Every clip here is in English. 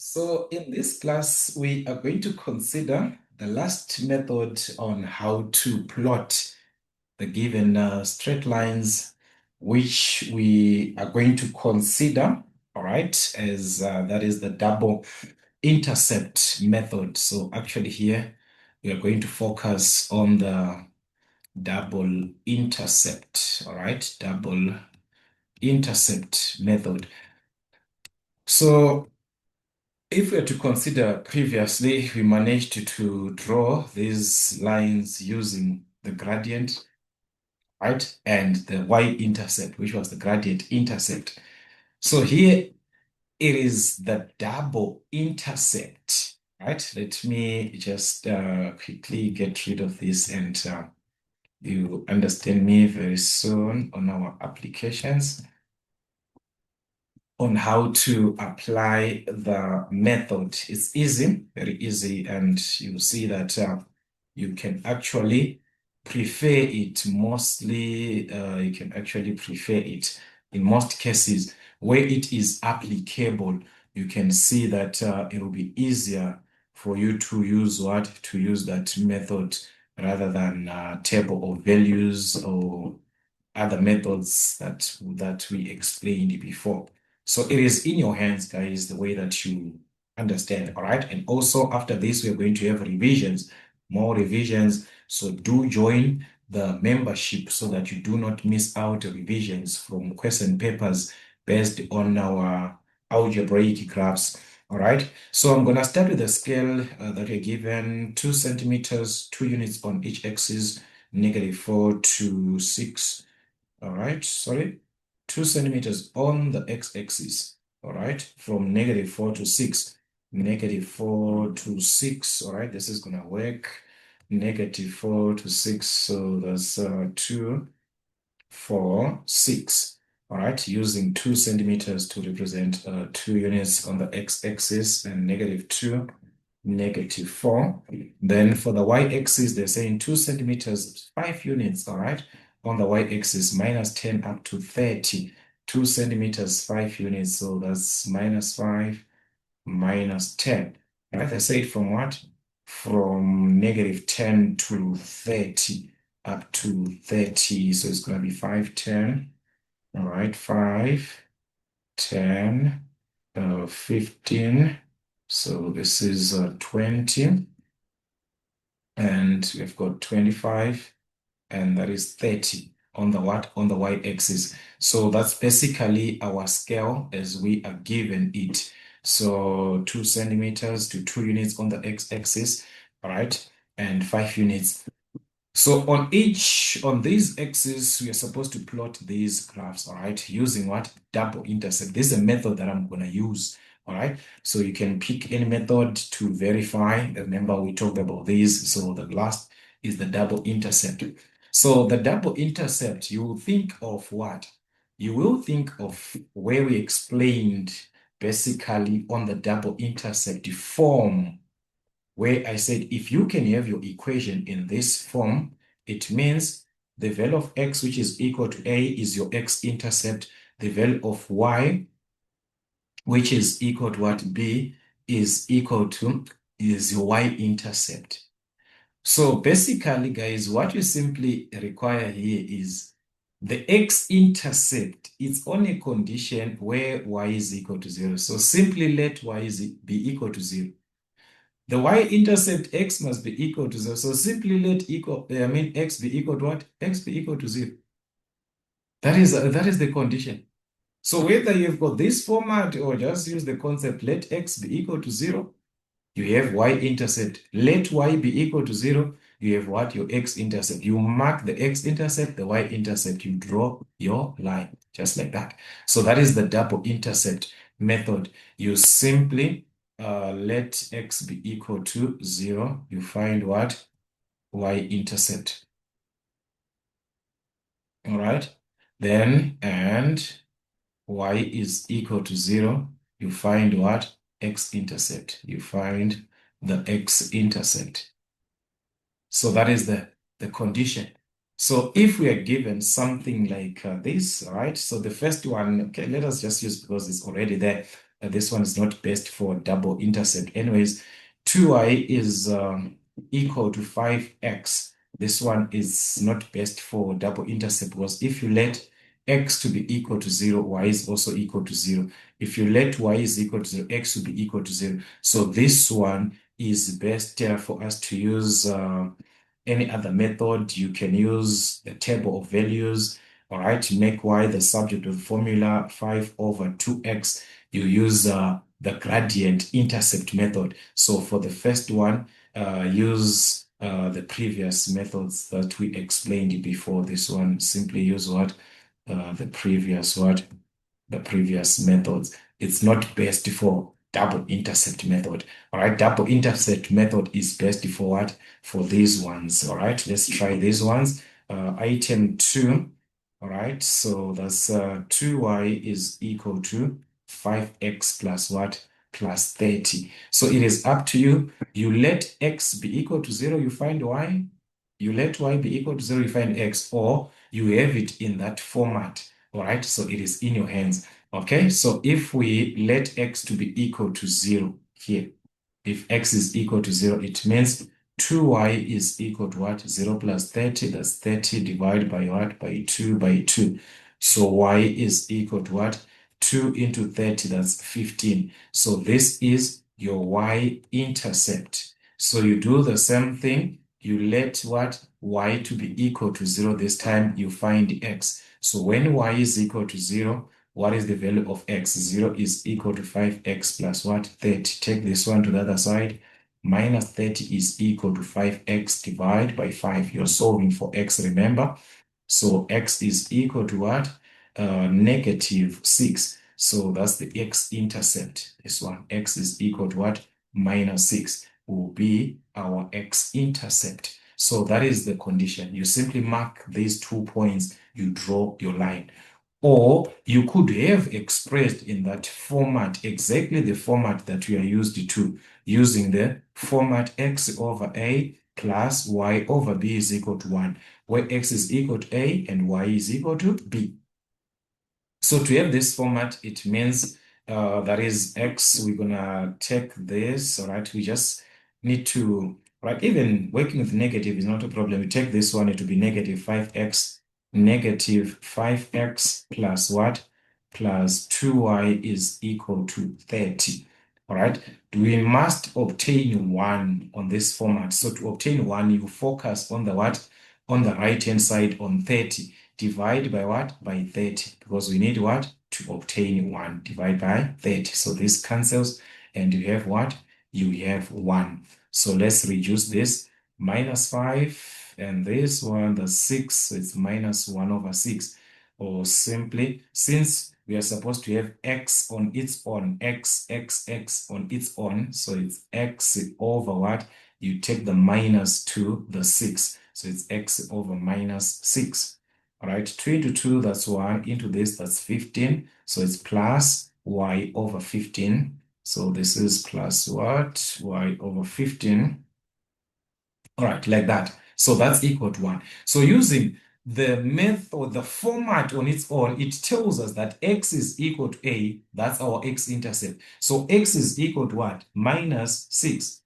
So in this class, we are going to consider the last method on how to plot the given straight lines, which we are going to consider, all right, as that is the double intercept method. So actually here, we are going to focus on the double intercept, all right, double intercept method. So if we are to consider previously, we managed to draw these lines using the gradient, right? And the y-intercept, which was the gradient intercept. So here it is the double intercept, right? Let me just quickly get rid of this and you understand me very soon on our applications on how to apply the method. It's easy, very easy, and you see that you can actually prefer it mostly, you can actually prefer it in most cases where it is applicable. You can see that it will be easier for you to use what? To use that method rather than table of values or other methods that we explained before. So it is in your hands, guys, the way that you understand, all right? And also after this, we're going to have revisions, more revisions. So do join the membership so that you do not miss out revisions from question papers based on our algebraic graphs, all right? So I'm gonna start with the scale that we're given 2 centimeters, 2 units on each axis, -4 to 6. All right, sorry, 2 centimeters on the x-axis, all right, from -4 to 6, -4 to 6, all right, this is gonna work, -4 to 6, so that's 2, 4, 6, all right, using 2 centimeters to represent 2 units on the x-axis and -2, -4. Then for the y-axis, they're saying 2 centimeters, 5 units, all right, on the y-axis, -10 up to 30, 2 centimeters, 5 units, so that's -5, -10. Right, I say from what? From -10 to 30, up to 30, so it's going to be 5, 10, all right, 5, 10, 15, so this is 20, and we've got 25, and that is 30 on the what? On the y-axis. So that's basically our scale as we are given it. So 2 centimeters to 2 units on the x-axis, all right, and 5 units. So on these axes, we are supposed to plot these graphs, all right, using what? Double intercept. This is a method that I'm going to use, all right? So you can pick any method to verify. Remember, we talked about this. So the last is the double intercept. So the double intercept, you will think of what? You will think of where we explained basically on the double intercept form, where I said if you can have your equation in this form, it means the value of x, which is equal to a, is your x-intercept. The value of y, which is equal to what? B, is equal to is your y-intercept. So basically, guys, what you simply require here is the x-intercept. It's only a condition where y is equal to 0. So simply let y be equal to 0. The y-intercept x must be equal to 0. So simply let x be equal to what? X be equal to 0. That is the condition. So whether you've got this format or just use the concept let x be equal to 0, you have y-intercept. Let y be equal to 0, you have what? Your x-intercept. You mark the x-intercept, the y-intercept. You draw your line, just like that. So that is the double intercept method. You simply let x be equal to 0. You find what? Y-intercept. All right? Then, and y is equal to 0. You find what? X-intercept. You find the x-intercept. So that is the condition. So if we are given something like this, all right? So the first one, okay, let us just use because it's already there. This one is not best for double intercept. Anyways, 2y is equal to 5x. This one is not best for double intercept because if you let x to be equal to 0, y is also equal to 0. If you let y is equal to 0, x will be equal to 0. So this one is best for us to use any other method. You can use the table of values, all right, make y the subject of the formula 5 over 2x. You use the gradient intercept method. So for the first one, use the previous methods that we explained before. This one, simply use what? The previous what? The previous methods. It's not best for double intercept method. All right, double intercept method is best for what? For these ones. All right, let's try these ones. Item 2. All right, so that's 2y is equal to 5x plus what? Plus 30. So it is up to you. You let x be equal to 0, you find y. You let y be equal to 0, you find x, or you have it in that format. All right, so it is in your hands. Okay, so if we let x to be equal to 0 here, if x is equal to 0, it means 2y is equal to what? 0 plus 30, that's 30 divided by what? By 2 by 2. So y is equal to what? 2 into 30, that's 15. So this is your y-intercept. So you do the same thing. You let what? Y to be equal to 0 this time, you find x. So when y is equal to 0, what is the value of x? 0 is equal to 5x plus what? 30. Take this one to the other side. Minus 30 is equal to 5x divided by 5. You're solving for x, remember? So x is equal to what? Negative 6. So that's the x-intercept. This one, x is equal to what? Minus 6 will be our x-intercept. So that is the condition. You simply mark these 2 points, you draw your line. Or you could have expressed in that format, exactly the format that we are used to, using the format x over a plus y over b is equal to 1, where x is equal to a and y is equal to b. So to have this format, it means that is x, we're gonna take this, all right? We just need to, right? Even working with negative is not a problem. We take this one, it will be negative 5x, negative 5x plus what? Plus 2y is equal to 30, all right? We must obtain 1 on this format. So to obtain 1, you focus on the what? On the right-hand side on 30. Divide by what? By 30, because we need what? To obtain 1. Divide by 30. So this cancels, and you have what? You have 1. So let's reduce this. Minus 5, and this one, the 6, so it's minus 1 over 6. Or simply, since we are supposed to have x on its own, x on its own, so it's x over what? You take the minus to the 6. So it's x over minus 6. All right, 2 into 2, that's 1. Into this, that's 15. So it's plus y over 15. So this is plus what? Y over 15. All right, like that. So that's equal to 1. So using the method, the format on its own, it tells us that x is equal to a. That's our x-intercept. So x is equal to what? Minus 6.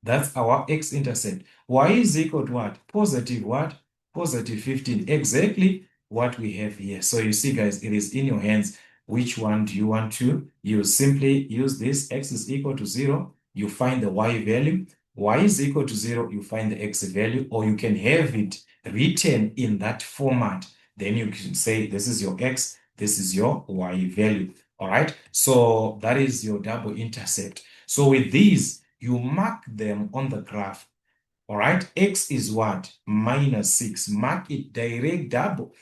That's our x-intercept. Y is equal to what? Positive what? Positive 15. Exactly what we have here. So you see, guys, it is in your hands. Which one do you want to use? Simply use this. X is equal to 0. You find the y value. Y is equal to 0. You find the x value. Or you can have it written in that format. Then you can say this is your x. This is your y value. All right. So that is your double intercept. So with these, you mark them on the graph. All right, x is what? Minus 6. Mark it direct double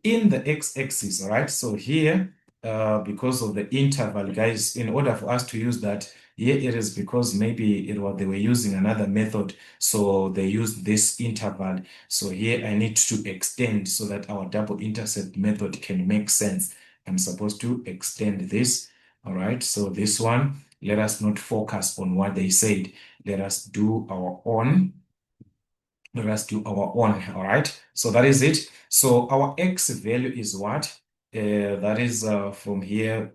in the x-axis. All right, so here, because of the interval, guys, in order for us to use that, here it is because maybe they were using another method, so they used this interval. So here I need to extend so that our double intercept method can make sense. I'm supposed to extend this. All right, so this one, let us not focus on what they said. Let us do our own. Let us do our own. All right. So that is it. So our x value is what? That is from here.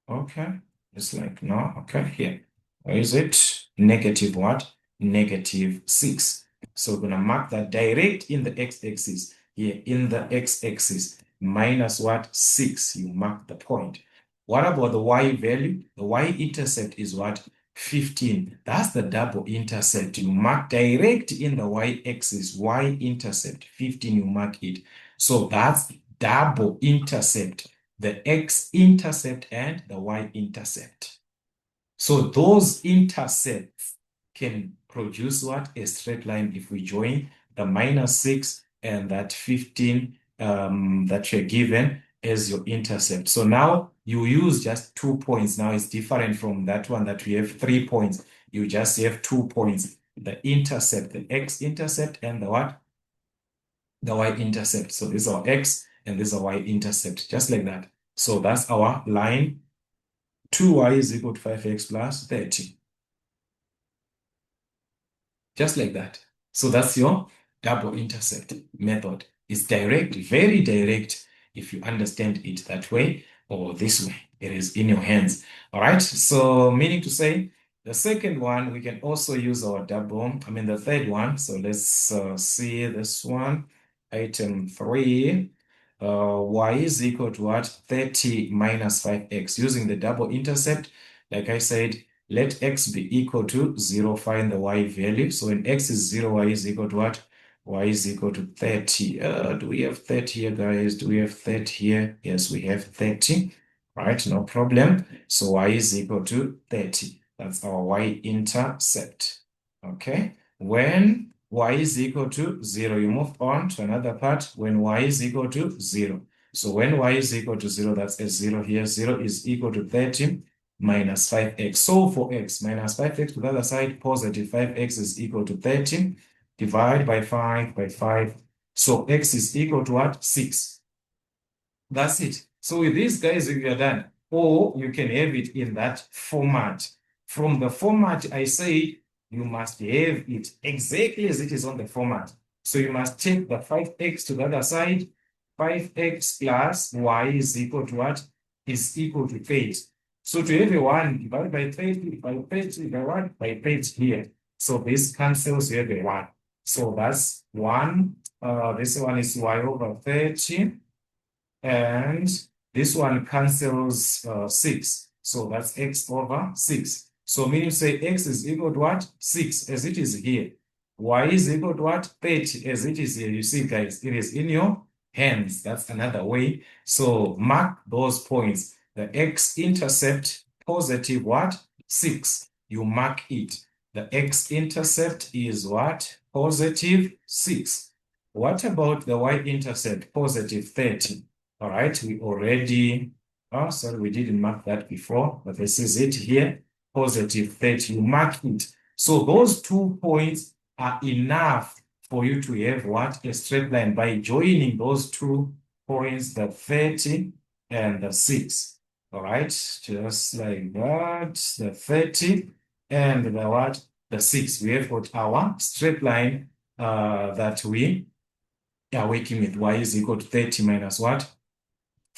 Okay. It's like, no, okay, here. Where is it? Negative what? Negative 6. So we're going to mark that direct in the x-axis. Here, in the x-axis, minus what? 6. You mark the point. What about the y value? The y-intercept is what? 15. That's the double intercept. You mark direct in the y-axis, y-intercept, 15, you mark it. So that's double intercept, the x-intercept and the y-intercept. So those intercepts can produce what? A straight line if we join the minus 6 and that 15 that you're given as your intercept. So now you use just 2 points. Now it's different from that one that we have 3 points. You just have 2 points. The intercept, the x-intercept and the what? The y-intercept. So this is our x and this is our y-intercept, just like that. So that's our line. 2y is equal to 5x plus 30. Just like that. So that's your double intercept method. It's direct, very direct if you understand it that way or this way. It is in your hands. All right. So meaning to say, the second one, we can also use our the third one. So let's see this one. Item 3. Y is equal to what? 30 minus 5x. Using the double intercept, like I said, let x be equal to 0, find the y value. So when x is 0, y is equal to what? Y is equal to 30. Do we have 30 here, guys? Do we have 30 here? Yes, we have 30. Right, no problem. So y is equal to 30. That's our y-intercept. Okay. When y is equal to 0, you move on to another part when y is equal to 0. So when y is equal to 0, that's a 0 here. 0 is equal to 30 minus 5x. So for x, minus 5x to the other side, positive 5x is equal to 30. Divide by 5 by 5. So x is equal to what? 6. That's it. So with these guys, we are done. Or you can have it in that format. From the format, I say you must have it exactly as it is on the format. So you must take the 5x to the other side. 5x plus y is equal to what? Is equal to 30. So to have a 1 divided by 30, by 30, by 1, by 30 here. So this cancels, you have a 1. So that's 1. This one is y over 30. And this one cancels 6. So that's x over 6. So meaning say x is equal to what? 6 as it is here. Y is equal to what? 30 as it is here. You see, guys, it is in your hands. That's another way. So mark those points. The x-intercept positive what? 6. You mark it. The x-intercept is what? Positive 6. What about the y-intercept? Positive 30. All right, we already, oh, sorry, we didn't mark that before, but this is it here, positive 30, you mark it. So those 2 points are enough for you to have what? A straight line by joining those 2 points, the 30 and the 6. All right, just like that, the 30 and the what? The 6. We have got our straight line that we are working with. Y is equal to 30 minus what?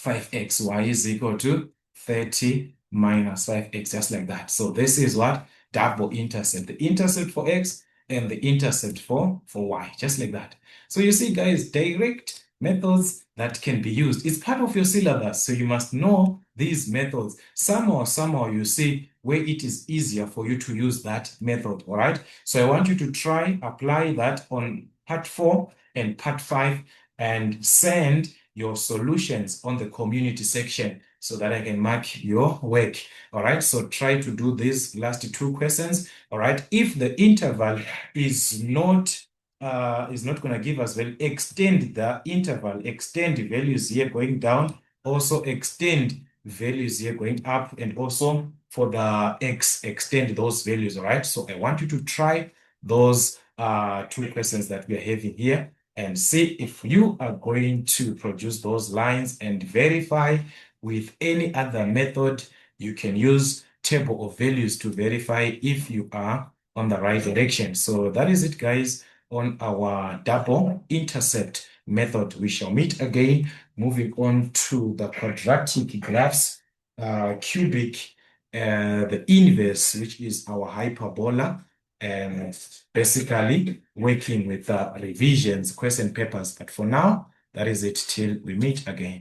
5x. Y is equal to 30 minus 5x, just like that. So this is what? Double intercept. The intercept for x and the intercept for y, just like that. So you see, guys, direct methods that can be used. It's part of your syllabus, so you must know these methods. Somehow you see where it is easier for you to use that method, all right? So I want you to try apply that on part 4 and part 5 and send your solutions on the community section so that I can mark your work. All right, so try to do these last 2 questions. All right, if the interval is not going to give us value, extend the interval, extend values here going down, also extend values here going up, and also for the x, extend those values. All right, so I want you to try those 2 questions that we are having here and see if you are going to produce those lines and verify with any other method. You can use table of values to verify if you are on the right direction. So that is it, guys, on our double intercept method. We shall meet again, moving on to the quadratic graphs, cubic the inverse, which is our hyperbola, and basically working with revisions, question papers. But for now, that is it till we meet again.